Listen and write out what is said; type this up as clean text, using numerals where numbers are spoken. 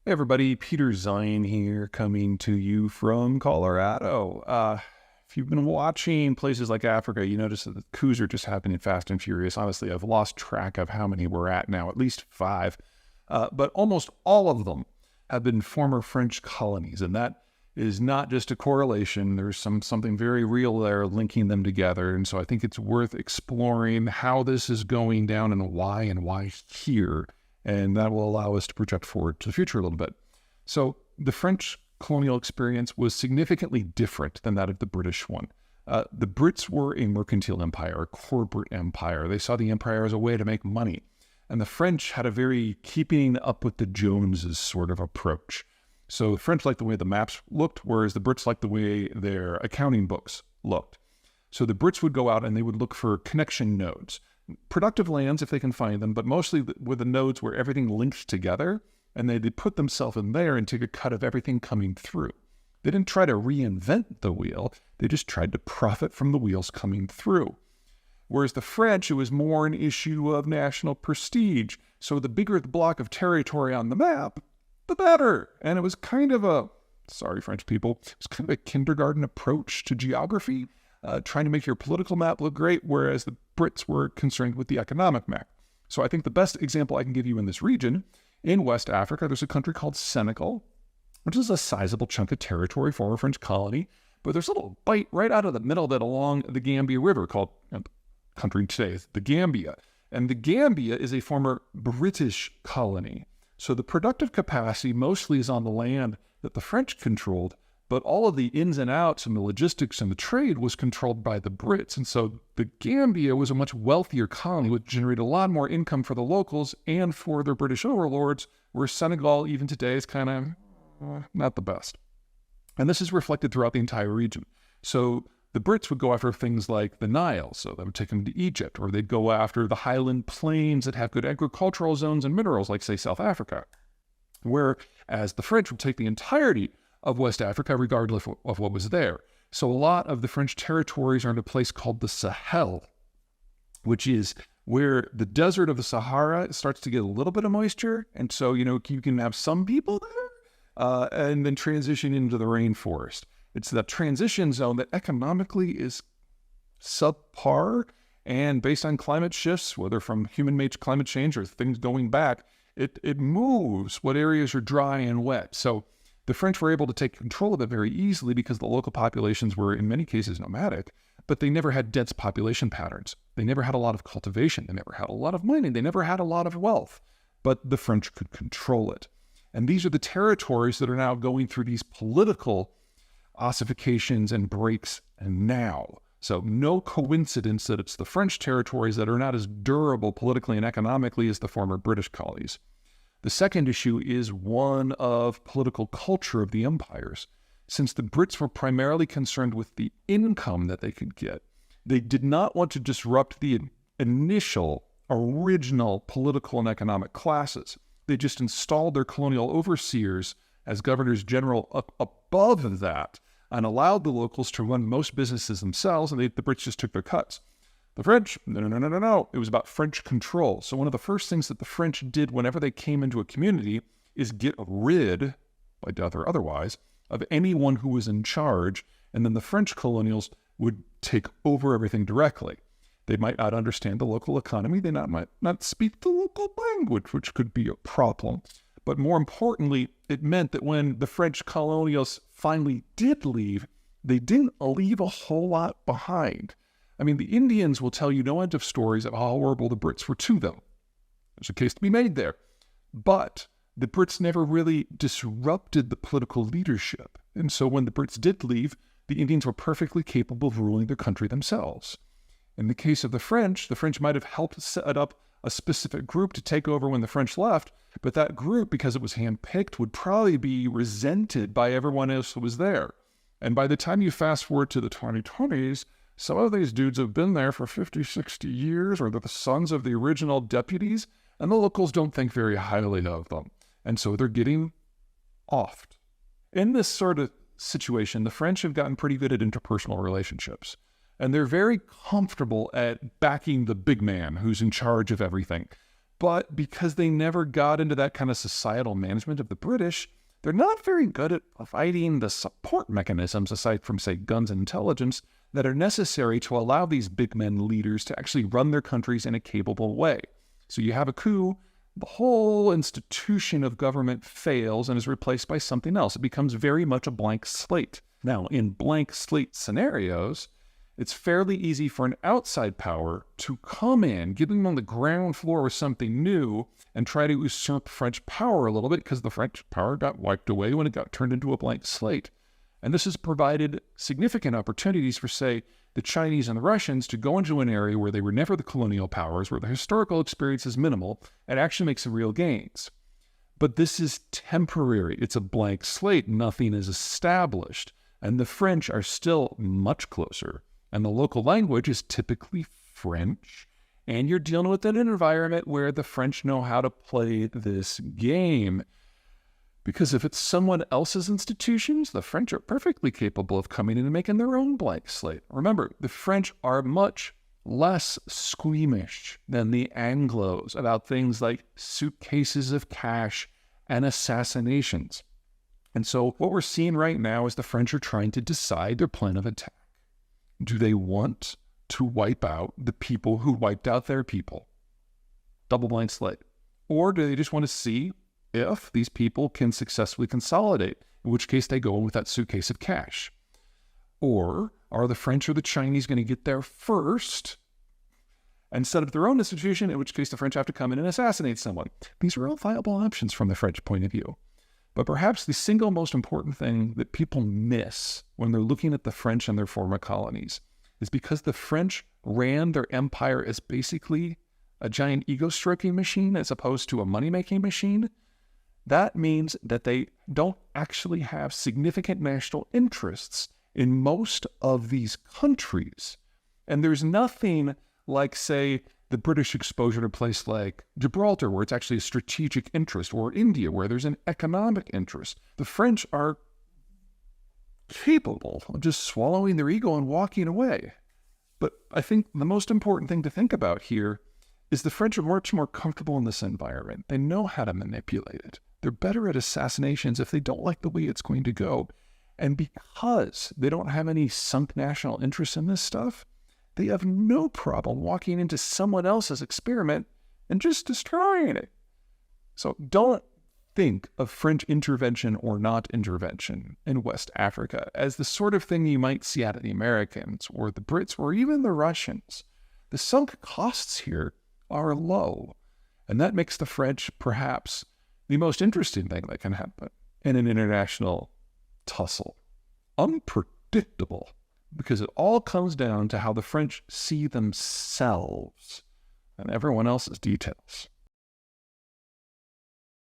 Hey everybody, Peter Zeihan here, coming to you from Colorado. If you've been watching places like Africa, you notice that the coups are just happening fast and furious. Honestly, I've lost track of how many we're at now, at least 5. But almost all of them have been former French colonies, and that is not just a correlation. There's something very real there linking them together, and so I think it's worth exploring how this is going down and why here. And that will allow us to project forward to the future a little bit. So the French colonial experience was significantly different than that of the British one. The Brits were a mercantile empire, a corporate empire. They saw the empire as a way to make money. And the French had a very keeping up with the Joneses sort of approach. So the French liked the way the maps looked, whereas the Brits liked the way their accounting books looked. So the Brits would go out and they would look for connection nodes. Productive lands if they can find them, but mostly with the nodes where everything linked together, and they'd put themselves in there and take a cut of everything coming through. They didn't try to reinvent the wheel, they just tried to profit from the wheels coming through. Whereas the French, it was more an issue of national prestige, so the bigger the block of territory on the map, the better. And it was kind of a, sorry French people, it was kind of a kindergarten approach to geography. Trying to make your political map look great, whereas the Brits were concerned with the economic map. So I think the best example I can give you in this region, in West Africa, there's a country called Senegal, which is a sizable chunk of territory, former French colony, but there's a little bite right out of the middle of it along the Gambia River called, country today is the Gambia. And the Gambia is a former British colony. So the productive capacity mostly is on the land that the French controlled, but all of the ins and outs and the logistics and the trade was controlled by the Brits. And so the Gambia was a much wealthier colony, which generated a lot more income for the locals and for their British overlords, where Senegal, even today, is kind of not the best. And this is reflected throughout the entire region. So the Brits would go after things like the Nile, so they would take them to Egypt, or they'd go after the highland plains that have good agricultural zones and minerals, like, say, South Africa. Whereas the French would take the entirety of West Africa, regardless of what was there. So a lot of the French territories are in a place called the Sahel, which is where the desert of the Sahara starts to get a little bit of moisture. And so, you can have some people there and then transition into the rainforest. It's that transition zone that economically is subpar, and based on climate shifts, whether from human-made climate change or things going back, it moves what areas are dry and wet. So the French were able to take control of it very easily because the local populations were, in many cases, nomadic, but they never had dense population patterns. They never had a lot of cultivation. They never had a lot of mining. They never had a lot of wealth, but the French could control it. And these are the territories that are now going through these political ossifications and breaks now. So no coincidence that it's the French territories that are not as durable politically and economically as the former British colonies. The second issue is one of political culture of the empires. Since the Brits were primarily concerned with the income that they could get, they did not want to disrupt the initial, original political and economic classes. They just installed their colonial overseers as governors general above that and allowed the locals to run most businesses themselves, and the Brits just took their cuts. The French, no. It was about French control. So one of the first things that the French did whenever they came into a community is get rid, by death or otherwise, of anyone who was in charge, and then the French colonials would take over everything directly. They might not understand the local economy. They might not speak the local language, which could be a problem. But more importantly, it meant that when the French colonials finally did leave, they didn't leave a whole lot behind. I mean, the Indians will tell you no end of stories of how horrible the Brits were to them. There's a case to be made there. But the Brits never really disrupted the political leadership. And so when the Brits did leave, the Indians were perfectly capable of ruling their country themselves. In the case of the French might have helped set up a specific group to take over when the French left, but that group, because it was handpicked, would probably be resented by everyone else who was there. And by the time you fast forward to the 2020s, some of these dudes have been there for 50, 60 years, or they're the sons of the original deputies, and the locals don't think very highly of them. And so they're getting offed. In this sort of situation, the French have gotten pretty good at interpersonal relationships. And they're very comfortable at backing the big man who's in charge of everything. But because they never got into that kind of societal management of the British, they're not very good at providing the support mechanisms, aside from, say, guns and intelligence, that are necessary to allow these big men leaders to actually run their countries in a capable way. So you have a coup, the whole institution of government fails and is replaced by something else. It becomes very much a blank slate. Now, in blank slate scenarios, it's fairly easy for an outside power to come in, get them on the ground floor with something new, and try to usurp French power a little bit, because the French power got wiped away when it got turned into a blank slate. And this has provided significant opportunities for, say, the Chinese and the Russians to go into an area where they were never the colonial powers, where the historical experience is minimal, and actually make some real gains. But this is temporary. It's a blank slate. Nothing is established. And the French are still much closer. And the local language is typically French. And you're dealing with an environment where the French know how to play this game. Because if it's someone else's institutions, the French are perfectly capable of coming in and making their own blank slate. Remember, the French are much less squeamish than the Anglos about things like suitcases of cash and assassinations. And so what we're seeing right now is the French are trying to decide their plan of attack. Do they want to wipe out the people who wiped out their people? Double blank slate. Or do they just want to see if these people can successfully consolidate, in which case they go in with that suitcase of cash? Or are the French or the Chinese going to get there first and set up their own institution, in which case the French have to come in and assassinate someone? These are all viable options from the French point of view. But perhaps the single most important thing that people miss when they're looking at the French and their former colonies is because the French ran their empire as basically a giant ego-stroking machine as opposed to a money-making machine. That means that they don't actually have significant national interests in most of these countries. And there's nothing like, say, the British exposure to a place like Gibraltar, where it's actually a strategic interest, or India, where there's an economic interest. The French are capable of just swallowing their ego and walking away. But I think the most important thing to think about here is the French are much more comfortable in this environment. They know how to manipulate it. They're better at assassinations if they don't like the way it's going to go. And because they don't have any sunk national interest in this stuff, they have no problem walking into someone else's experiment and just destroying it. So don't think of French intervention or not intervention in West Africa as the sort of thing you might see out of the Americans or the Brits or even the Russians. The sunk costs here are low, and that makes the French perhaps the most interesting thing that can happen in an international tussle. Unpredictable, because it all comes down to how the French see themselves and everyone else's details.